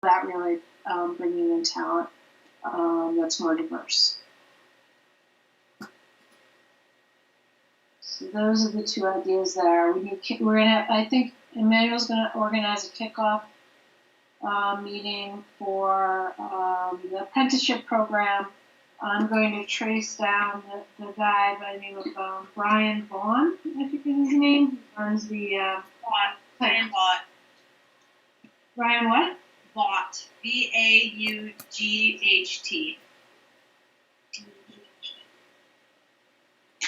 without really bringing in talent that's more diverse. So those are the two ideas there. I think Emmanuel's going to organize a kickoff meeting for the apprenticeship program. I'm going to trace down the guy by the name of Brian Vaughn, I think is his name. He runs the Brian Bott. Brian what? Bott. Baught.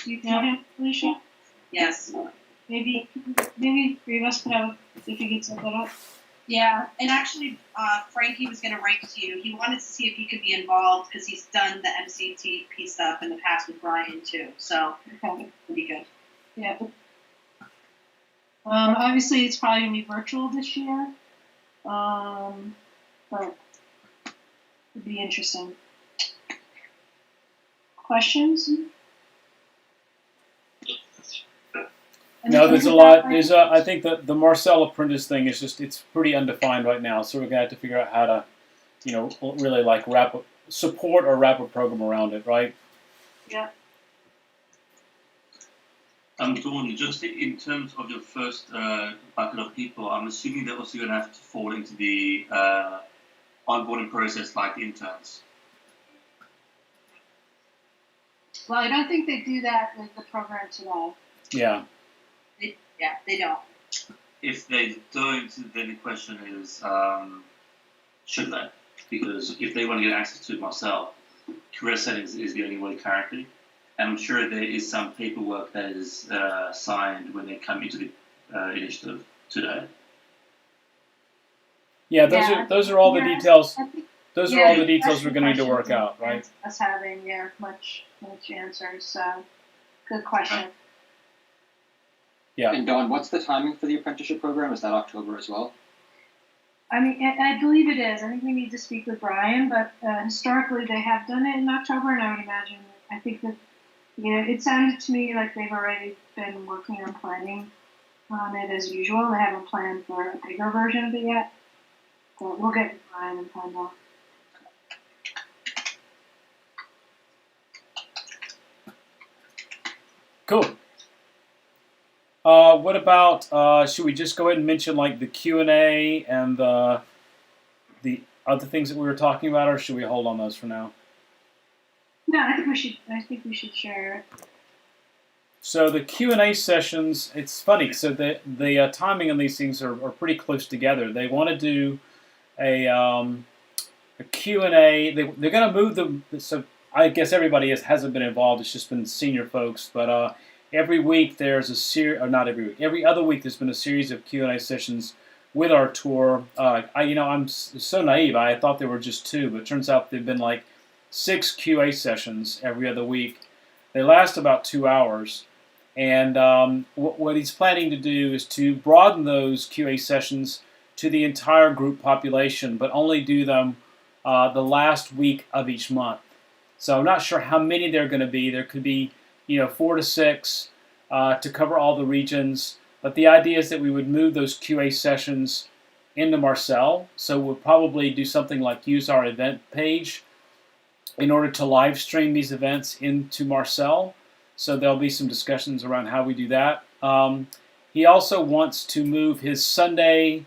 Do you know him, Alicia? Yes. Maybe three of us could have, if he gets set that up. Yeah, and actually, Frankie was going to write to you. He wanted to see if he could be involved because he's done the MCTP stuff in the past with Brian too. So Okay. it would be good. Yeah. Obviously, it's probably going to be virtual this year, but it'd be interesting. Questions? No, there's a lot. I think that the Marcel Apprentice thing is it's pretty undefined right now. So we're gonna have to figure out how to, really like support or wrap a program around it, right? Yeah. Dawn, just in terms of your first bucket of people, I'm assuming they're also going to have to fall into the onboarding process like interns. Well, I don't think they do that with the program today. Yeah. They don't. If they don't, then the question is, should they? Because if they want to get access to Marcel, career settings is the only way currently. And I'm sure there is some paperwork that is signed when they come into the initiative today. Yeah, those are all the details. Those are all the details we're going to need to work out, right? Us having much answers. So, good question. Yeah. And Dawn, what's the timing for the apprenticeship program? Is that October as well? I mean, I believe it is. I think we need to speak with Brian, but historically they have done it in October, and I would imagine. I think that it sounded to me like they've already been working on planning on it as usual. They haven't planned for a bigger version of it yet. So we'll get with Brian and find out. Cool. What about, should we just go ahead and mention like the Q&A and the other things that we were talking about, or should we hold on those for now? No, I think we should share it. So the Q&A sessions, it's funny. So the timing on these things are pretty close together. They want to do a Q&A. They're going to move them. So I guess everybody hasn't been involved. It's just been senior folks, but every week there's a series, or not every week, every other week there's been a series of Q&A sessions with our tour. I'm so naive. I thought there were just 2, but it turns out there've been like 6 QA sessions every other week. They last about 2 hours, and what he's planning to do is to broaden those QA sessions to the entire group population, but only do them the last week of each month. So I'm not sure how many there are going to be. There could be 4 to 6 to cover all the regions. But the idea is that we would move those QA sessions into Marcel. So we'll probably do something like use our event page in order to live stream these events into Marcel. So there'll be some discussions around how we do that. He also wants to move his Sunday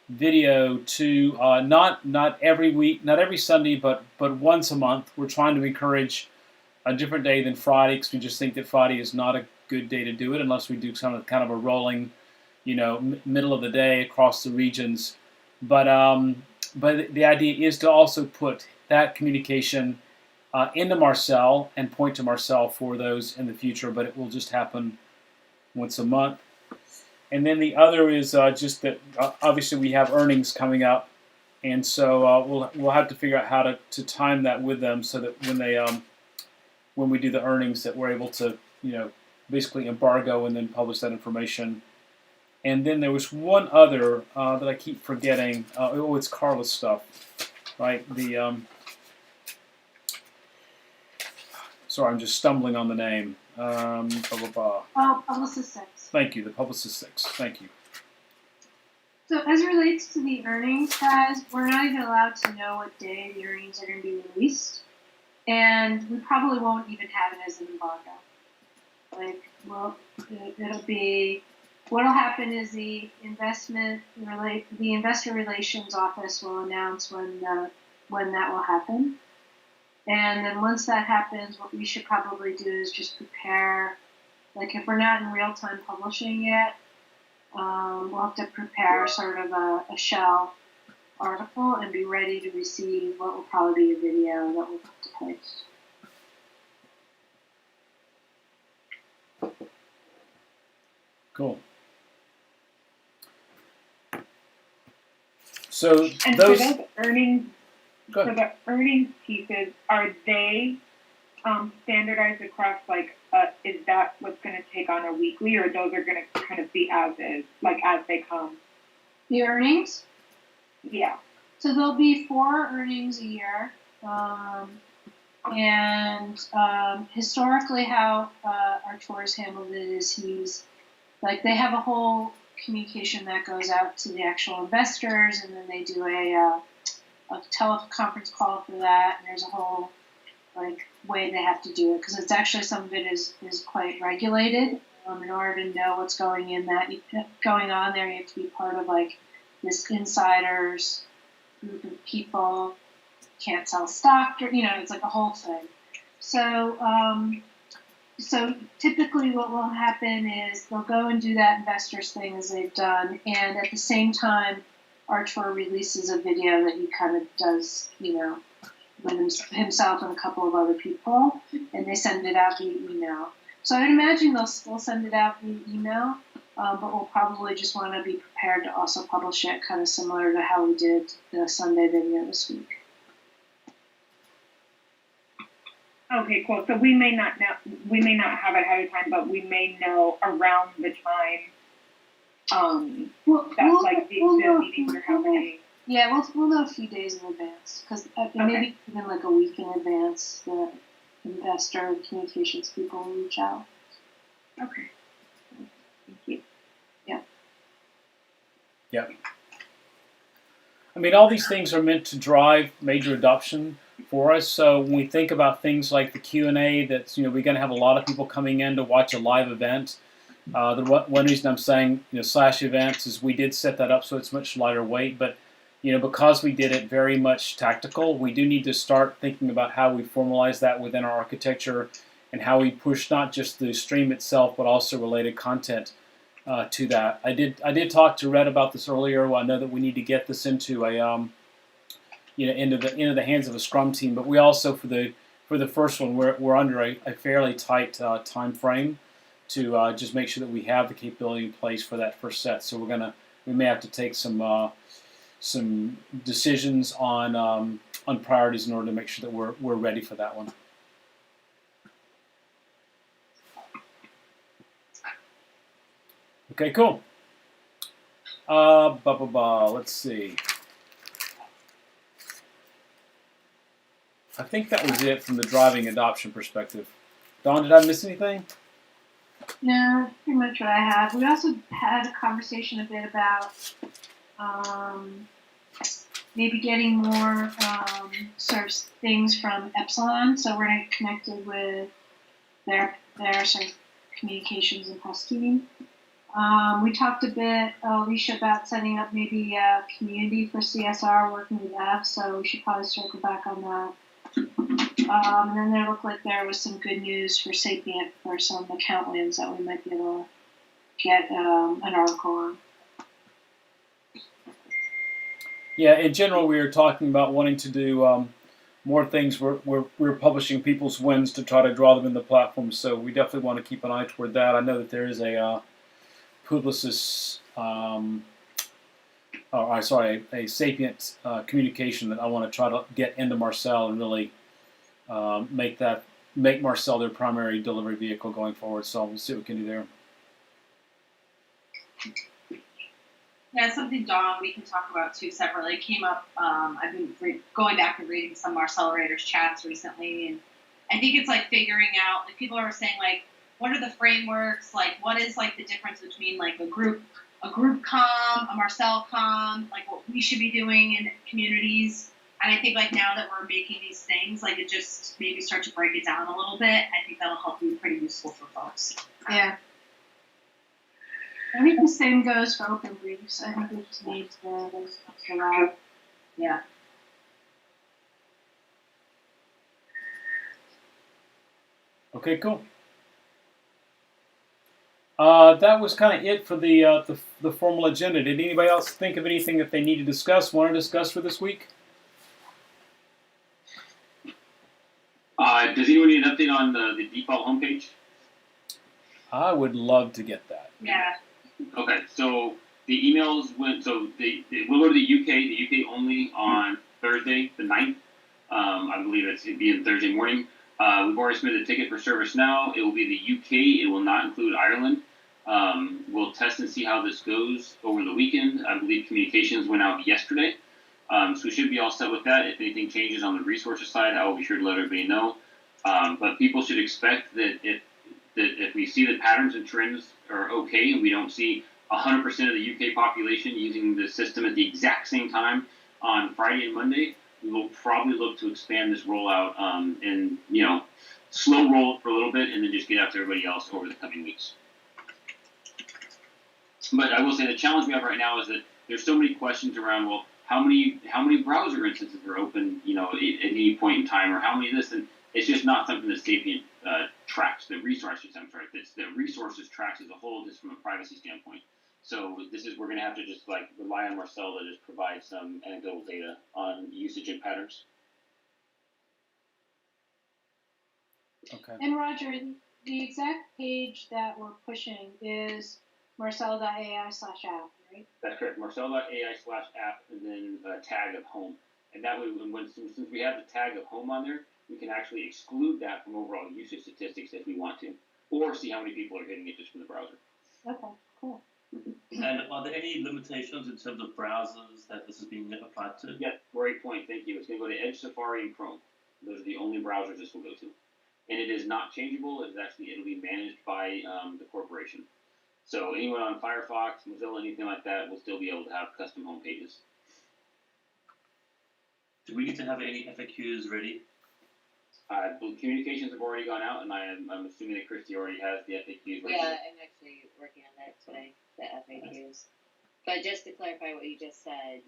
video to not every week, not every Sunday, but once a month. We're trying to encourage a different day than Friday, because we just think that Friday is not a good day to do it unless we do kind of a rolling, middle of the day across the regions. But the idea is to also put that communication into Marcel and point to Marcel for those in the future. But it will just happen once a month. And then the other is just that obviously we have earnings coming up, and so we'll have to figure out how to time that with them so that when we do the earnings, that we're able to, basically embargo and then publish that information. And then there was one other that I keep forgetting. It's Carla's stuff, right? Sorry, I'm just stumbling on the name. Oh, Publicist 6. Thank you, the Publicist 6. Thank you. So as it relates to the earnings, guys, we're not even allowed to know what day the earnings are going to be released, and we probably won't even have it as an embargo. Like, well, it'll be. What'll happen is the investor relations office will announce when that will happen, and then once that happens, what we should probably do is just prepare. Like, if we're not in real time publishing yet. We'll have to prepare sort of a shell article and be ready to receive what will probably be a video that we'll put to post. Cool. So And those for those earnings, go for ahead. the earnings pieces, are they standardized across, like, is that what's going to take on a weekly, or those are going to kind of be as is, like, as they come? The earnings? Yeah. So there'll be 4 earnings a year. Historically, how Artur's handled it is they have a whole communication that goes out to the actual investors, and then they do a teleconference call for that, and there's a whole way they have to do it, because it's actually, some of it is quite regulated. In order to know what's going on there, you have to be part of this insiders group of people. Can't sell stock, or it's like a whole thing. So typically what will happen is they'll go and do that investors thing as they've done, and at the same time Artur releases a video that he kind of does, with himself and a couple of other people, and they send it out via email. So I'd imagine they'll still send it out via email, but we'll probably just want to be prepared to also publish it, kind of similar to how we did the Sunday video this week. Okay, cool. So we may not have it ahead of time, but we may know around the time the meetings are happening. Yeah, we'll know a few days in advance, because maybe even like a week in advance, the investor communications people will reach out. Okay. Thank you. Yeah. I mean, all these things are meant to drive major adoption for us. So when we think about things like the Q&A, that's we're going to have a lot of people coming in to watch a live event. The one reason I'm saying slash events is we did set that up so it's much lighter weight, but because we did it very much tactical, we do need to start thinking about how we formalize that within our architecture and how we push not just the stream itself, but also related content to that. I did talk to Red about this earlier. Well, I know that we need to get this into a into the hands of a Scrum team, but we also for the first one we're under a fairly tight time frame to just make sure that we have the capability in place for that first set. So we may have to take some decisions on priorities in order to make sure that we're ready for that one. Okay, cool. Let's see. I think that was it from the driving adoption perspective. Dawn, did I miss anything? No, pretty much what I have. We also had a conversation a bit about maybe getting more sort of things from Epsilon. So we're connected with their sort of communications and housekeeping. We talked a bit, Alicia, about setting up maybe a community for CSR working with F, so we should probably circle back on that. And then there looked like there was some good news for Sapient for some account wins that we might be able to get an article on. Yeah, in general, we were talking about wanting to do more things. We're publishing people's wins to try to draw them in the platform, so we definitely want to keep an eye toward that. I know that there is a Publicis, a Sapient communication that I want to try to get into Marcel and really make Marcel their primary delivery vehicle going forward. So we'll see what we can do there. Yeah, something, Dawn, we can talk about too separately. It came up, I've been going back and reading some Marcellerators chats recently, and I think it's like figuring out, like people are saying like, what are the frameworks, like what is like the difference between like a group a group comm, a Marcel comm, like what we should be doing in communities. And I think like now that we're making these things, like it just maybe start to break it down a little bit. I think that'll help be pretty useful for folks. Yeah. I think the same goes for open briefs. I think we just need to for that. Yeah. Okay, cool. That was kind of it for the formal agenda. Did anybody else think of anything that they need to discuss, want to discuss for this week? Does anyone need an update on the default homepage? I would love to get that. Yeah. Okay, so the emails went, so we'll go to the UK only on Thursday, the 9th. I believe it'd be in Thursday morning. We've already submitted a ticket for service now. It will be the UK. It will not include Ireland. We'll test and see how this goes over the weekend. I believe communications went out yesterday. So we should be all set with that. If anything changes on the resources side, I will be sure to let everybody know. But people should expect that if we see the patterns and trends are okay and we don't see 100% of the UK population using the system at the exact same time on Friday and Monday, we will probably look to expand this rollout and, slow roll it for a little bit and then just get out to everybody else over the coming weeks. But I will say the challenge we have right now is that there's so many questions around, well, how many browser instances are open, at any point in time, or how many of this, and it's just not something that Sapient tracks. The resources tracks as a whole, just from a privacy standpoint. So we're going to have to just rely on Marcel to just provide some anecdotal data on usage and patterns. Okay. And Roger, the exact page that we're pushing is marcel.ai/app, right? That's correct. Marcel.ai/app and then a tag of home. And that way, since we have the tag of home on there, we can actually exclude that from overall usage statistics if we want to, or see how many people are hitting it just from the browser. Okay, cool. And are there any limitations in terms of browsers that this is being applied to? Yeah, great point. Thank you. It's going to go to Edge, Safari, and Chrome. Those are the only browsers this will go to. And it is not changeable. It'll be managed by the corporation. So anyone on Firefox, Mozilla, anything like that will still be able to have custom home pages. Do we need to have any FAQs ready? Communications have already gone out, and I'm assuming that Christy already has the FAQs ready. Yeah, I'm actually working on that today, the FAQs. But just to clarify what you just said,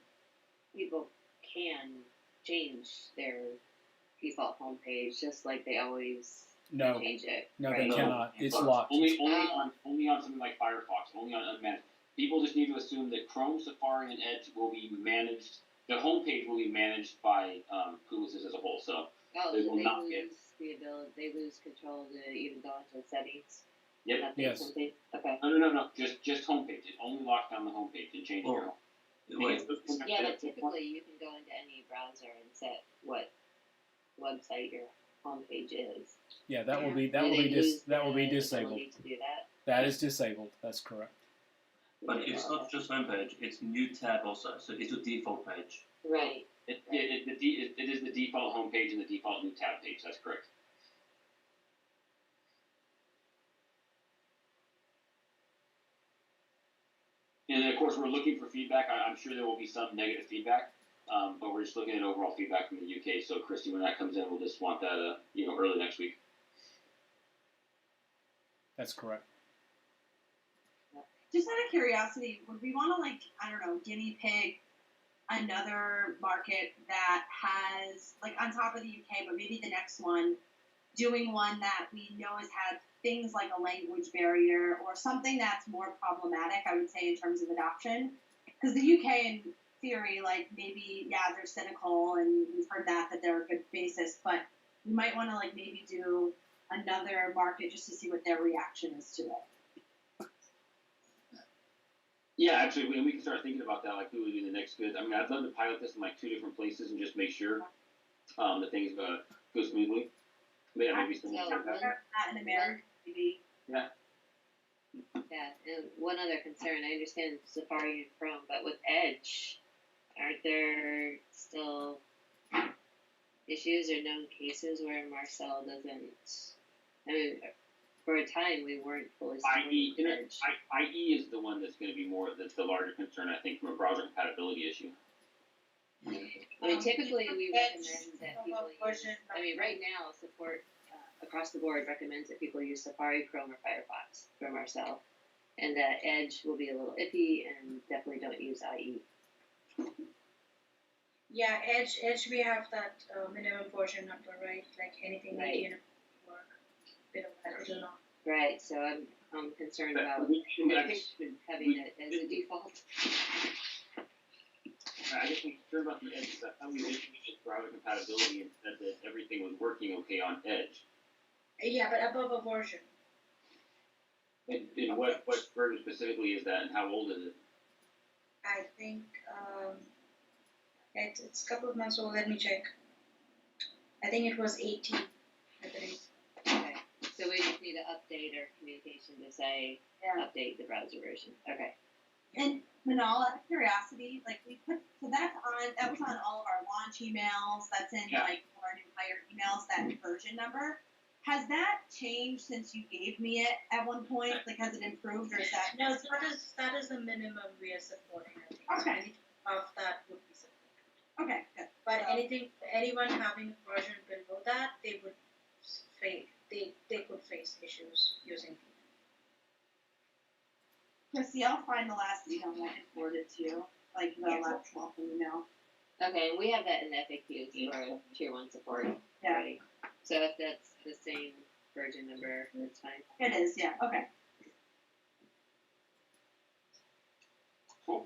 people can change their default homepage just like they always No. change it. No, right? they cannot. It's locked. Only on something like Firefox, only on unmanaged. People just need to assume that Chrome, Safari, and Edge will be managed. The homepage will be managed by Publicis as a whole. So they will not get the ability. They lose control to even go into settings. Yep. Yes. Something. Okay. No. Just homepage. It only locks down the homepage and changes your home. Wait, Yeah, but typically you can go into any browser and set what website your homepage is. Yeah, that will be lose disabled. ability to do that? That is disabled. That's correct. but it's not just homepage, it's new tab also, so it's a default page. Right. It is the default homepage and the default new tab page. That's correct. And of course, we're looking for feedback. I'm sure there will be some negative feedback, but we're just looking at overall feedback from the UK. So, Christy, when that comes in, we'll just want that, early next week. That's correct. Just out of curiosity, would we want to guinea pig another market that has on top of the UK, but maybe the next one, doing one that we know has had things like a language barrier or something that's more problematic, I would say, in terms of adoption. Because the UK, in theory, maybe, they're cynical, and we've heard that they're a good basis, but we might want to, maybe do another market just to see what their reaction is to it. Yeah, absolutely. And we can start thinking about that, who would be the next good. I mean, I'd love to pilot this in 2 different places and just make sure that things go smoothly. But yeah, maybe someone So, that. That in America, maybe. Yeah. Yeah, and one other concern, I understand Safari and Chrome, but with Edge, aren't there still issues or known cases where Marcel doesn't, for a time we weren't fully IE, supporting Edge. IE is the one that's going to be that's the larger concern, I think, from a browser compatibility issue. I mean, typically we Edge recommend that from people a use. version I mean, right now support across the board recommends that people use Safari, Chrome, or Firefox from Marcel, and that Edge will be a little iffy, and definitely don't use IE. Yeah, Edge we have that minimum version number, right? Like anything Right. median work. Bit of that will not. Right. So I'm concerned about having it as a default. I guess I'm concerned about the Edge. How we did browser compatibility and said that everything was working okay on Edge. Yeah, but above a version. And what version specifically is that, and how old is it? I think it's a couple of months old. Let me check. I think it was 18, I believe. Okay. So we just need to update our communication to say update the browser version. Okay. And Manal, out of curiosity, like we put that was on all of our launch emails. That's in like our new hire emails. That version number. Has that changed since you gave me it at one point? Like, has it improved, or is that? No, that is the minimum we are supporting. I think. Okay. So anything above that would be supported. Okay, good. But anyone having a version below that, they would face they could face issues using it. Chrissy, I'll find the last email that I forwarded to you, like the last welcome email. Okay, and we have that in FAQs for Tier 1 support already. So if that's the same version number, that's fine. It is, yeah. Okay. Cool.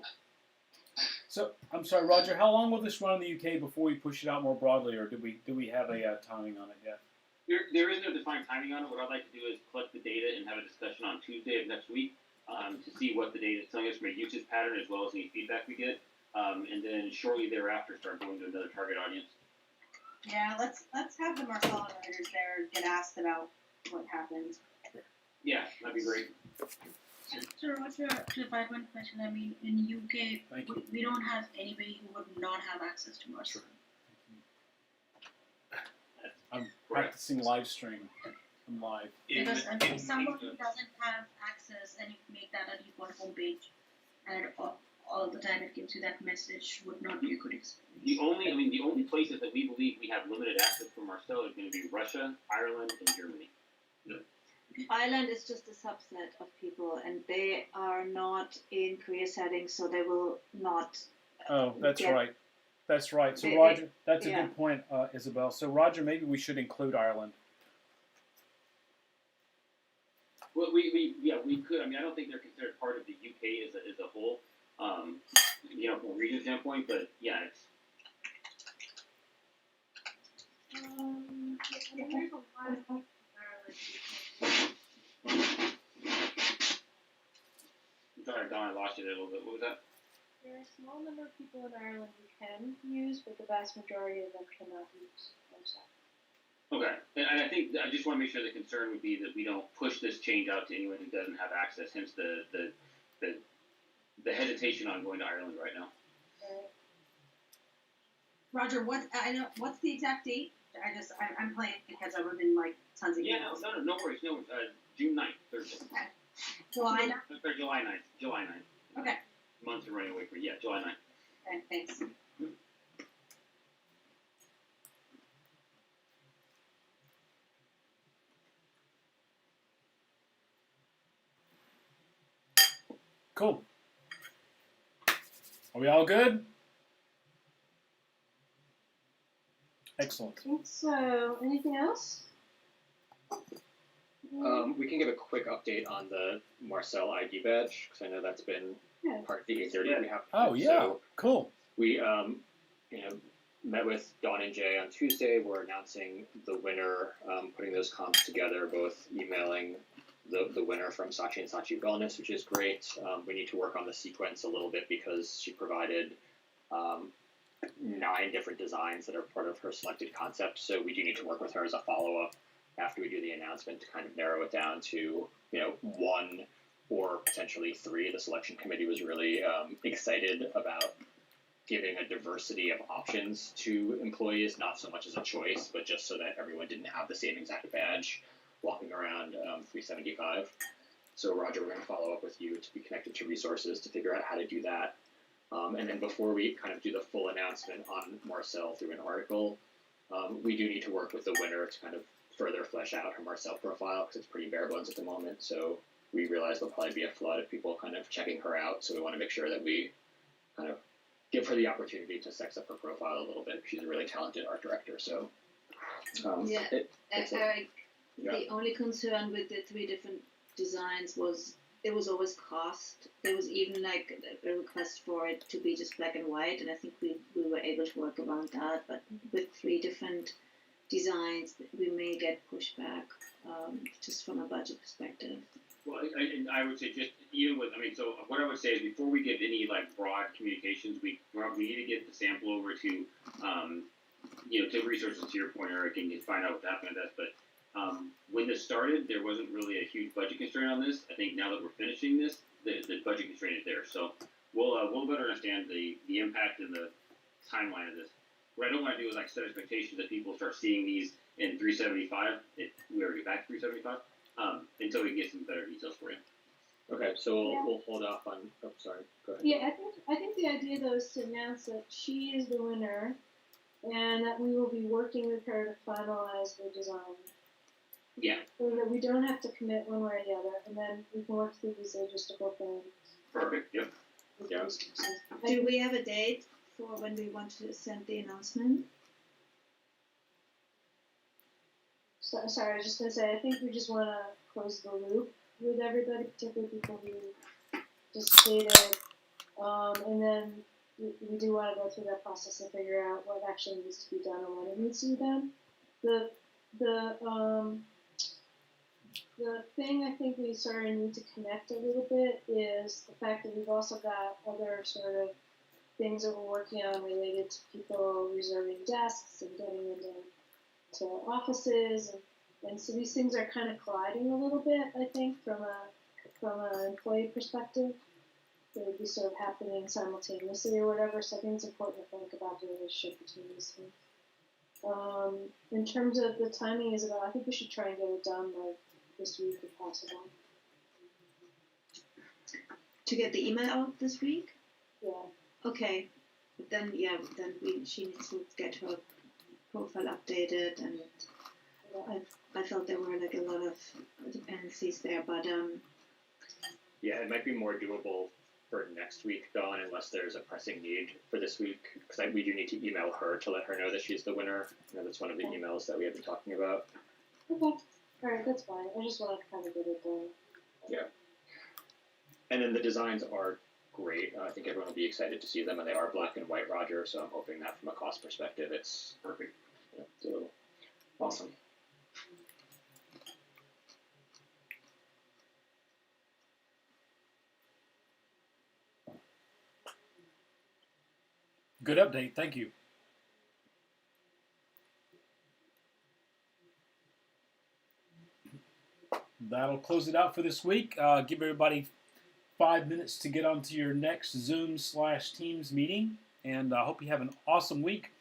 So I'm sorry, Roger. How long will this run in the UK before we push it out more broadly, or do we have a timing on it yet? There is no defined timing on it. What I'd like to do is collect the data and have a discussion on Tuesday of next week to see what the data is telling us from a usage pattern as well as any feedback we get, and then shortly thereafter start going to another target audience. Yeah, let's have the Marcel writers there get asked about what happened. Yeah, that'd be great. So Roger, to find one question, I mean, in UK, we don't have anybody who would not have access to Marcel. I'm practicing live stream. I'm live. Because if somebody doesn't have access and you make that a default homepage, and all the time it gives you that message, would not be a good experience. The only places that we believe we have limited access from Marcel is going to be Russia, Ireland, and Germany. Ireland is just a subset of people, and they are not in career settings, so they will not. Oh, that's right. That's right. So Roger, that's a good point, Isabel. So Roger, maybe we should include Ireland. Well, we could. I mean, I don't think they're considered part of the UK as a whole. From a region standpoint, but yeah, it's. I'm sorry, Don, I lost you there a little bit. What was that? There are a small number of people in Ireland who can use, but the vast majority of them cannot use Marcel. Okay, and I think I just want to make sure the concern would be that we don't push this change out to anyone who doesn't have access. Hence the hesitation on going to Ireland right now. Roger, what's the exact date? I'm playing because I wrote in like tons of emails. No worries. June 9th, Thursday. Okay. July 9th? Sorry, July 9th. July 9th. Okay. Months are running away from July 9th. Okay, thanks. Cool. Are we all good? Excellent. I think so. Anything else? We can give a quick update on the Marcel ID badge, because I know that's been part of the 830 we have. Oh, yeah. So cool. We met with Dawn and Jay on Tuesday. We're announcing the winner, putting those comps together, both emailing the winner from Sachi and Sachi Wellness, which is great. We need to work on the sequence a little bit because she provided 9 different designs that are part of her selected concept. So we do need to work with her as a follow-up after we do the announcement to kind of narrow it down to 1 or potentially 3. The selection committee was really excited about giving a diversity of options to employees, not so much as a choice, but just so that everyone didn't have the same exact badge. walking around 375. So Roger, we're going to follow up with you to be connected to resources to figure out how to do that. And then before we kind of do the full announcement on Marcel through an article, we do need to work with the winner to kind of further flesh out her Marcel profile because it's pretty bare bones at the moment. So we realize there'll probably be a flood of people kind of checking her out. So we want to make sure that we kind of give her the opportunity to sex up her profile a little bit. She's a really talented art director. So Yeah. Eric, yeah. the only concern with the 3 different designs was there was always cost. There was even like a request for it to be just black and white, and I think we were able to work around that. But with 3 different designs, we may get pushback just from a budget perspective. Well, I would say just even with, I mean, so what I would say is before we get any like broad communications, we need to get the sample over to, to resources to your point, Eric, and you find out what's happening with that. But when this started, there wasn't really a huge budget constraint on this. I think now that we're finishing this, the budget constraint is there. So we'll better understand the impact and the timeline of this. What I don't want to do is like set expectations that people start seeing these in 375. We already back to 375. Until we get some better details for you. Okay, so we'll hold off on. Oh, sorry. Go ahead. Yeah, I think the idea though is to announce that she is the winner, and that we will be working with her to finalize the design. Yeah. So that we don't have to commit one way or the other, and then we can work through these logistical things. Perfect. Yep. Yeah. Do we have a date for when we want to send the announcement? So, sorry, I was just going to say, I think we just want to close the loop with everybody, particularly people who participated, and then we do want to go through that process and figure out what actually needs to be done and when it needs to be done. The thing I think we sort of need to connect a little bit is the fact that we've also got other sort of things that we're working on related to people reserving desks and getting into offices, and so these things are kind of colliding a little bit, I think, from an employee perspective. They would be sort of happening simultaneously or whatever, so I think it's important to think about the relationship between these things. In terms of the timing, I think we should try and get it done by this week if possible. To get the email out this week? Yeah. Okay. Then she needs to get her profile updated, and I felt there were like a lot of dependencies there, but yeah, it might be more doable for next week, Dawn, unless there's a pressing need for this week, because we do need to email her to let her know that she's the winner. That's one of the emails that we have been talking about. Okay. All right, that's fine. I just wanted to kind of get it done. Yeah. And then the designs are great. I think everyone will be excited to see them, and they are black and white, Roger, so I'm hoping that from a cost perspective, it's perfect. Yeah, so awesome. Good update. Thank you. That'll close it out for this week. Give everybody 5 minutes to get onto your next Zoom/Teams meeting. And I hope you have an awesome week.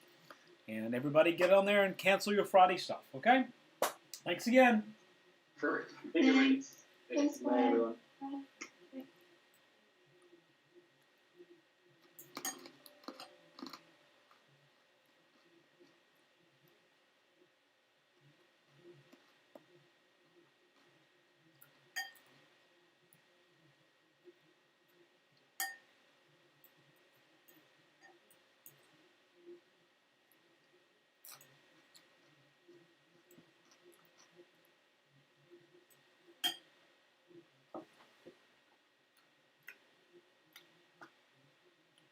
And everybody get on there and cancel your Friday stuff, okay? Thanks again. Perfect. Thank you, everybody. Thanks, Bye, everyone. Bye.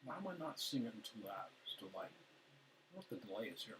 Why am I not seeing it until that? It's delayed. I don't know what the delay is here.